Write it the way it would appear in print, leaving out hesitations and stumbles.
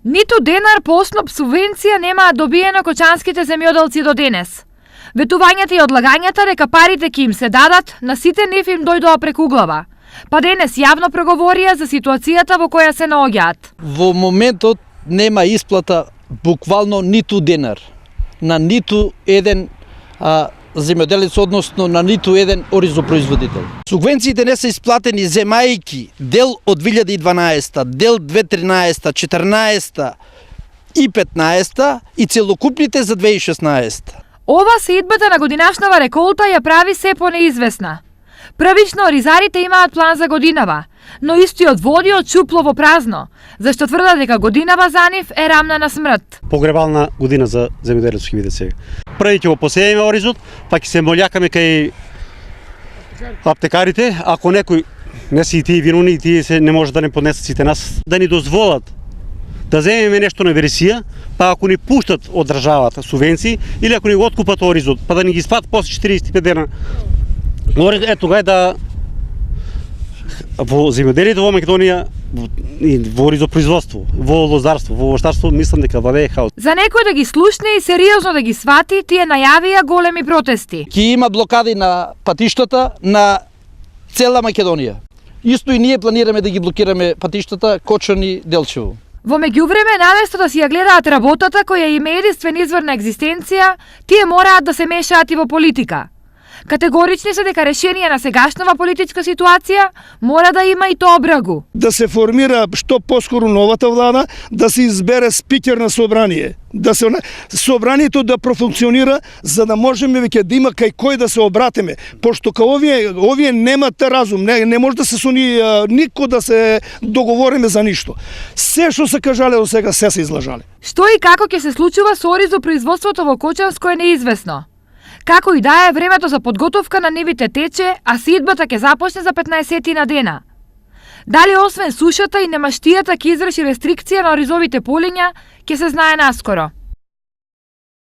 Ниту денар по основ субвенција немаат добиено кочанските земјоделци до денес. Ветувањата и одлагањата дека парите ќе им се дадат, на сите нив им дојдоа преку глава. Па денес јавно проговорија за ситуацијата во која се наоѓаат. Во моментот нема исплата буквално ниту денар на ниту еден земјоделец, односно на ниту еден оризопроизводител. Субвенциите не се исплатени земајки дел од 2012, дел 2013, 14 и 15 и целокупните за 2016. Ова сеидбата на годинашнава реколта ја прави се понеизвестна. Првично ризарите имаат план за годинава, но истиот води од чупло во празно, зашто тврдат дека годинава за нив е рамна на смрт. Погребална година за земјоделецот ќе биде сега. Први ќе го посееме оризот, па ќе се молјакаме кај аптекарите, ако некој не си и тие виновни и тие се не може да не поднесат сите нас, да ни дозволат да земеме нешто на вересија, па ако ни пуштат од државата субвенции или ако ни го откупат оризот, па да ни ги спат после 45 дена. Тога е да во земјоделието во Македонија, во оризопроизводство, во лозарство, во овощарство, мислам дека владее хаос. За некој да ги слушне и сериозно да ги свати, тие најавија големи протести. Ќе има блокади на патиштата на цела Македонија. Исто и ние планираме да ги блокираме патиштата Кочани Делчево. Во меѓувреме, наместо да си ја гледаат работата која им е единствен извор на екзистенција, тие мораат да се мешаат и во политика. Категорични се дека решение на сегашнава политичка ситуација мора да има и тоа брагу. Да се формира што поскоро новата влада, да се избере спикер на собрание, да се собранието да профункционира, за да можеме веќе да има кај кој да се обратиме, пошто кај овие немат разум, не може да се суни нико да се договориме за ништо. Се што се кажале до сега се излажале. Што и како ќе се случува со оризопроизводството во Кочанско е неизвестно. Како и да е, времето за подготовка на нивите тече, а сеидбата ќе започне за 15 на дена. Дали освен сушата и немаштијата ќе изврши рестрикција на оризовите полиња, ќе се знае наскоро.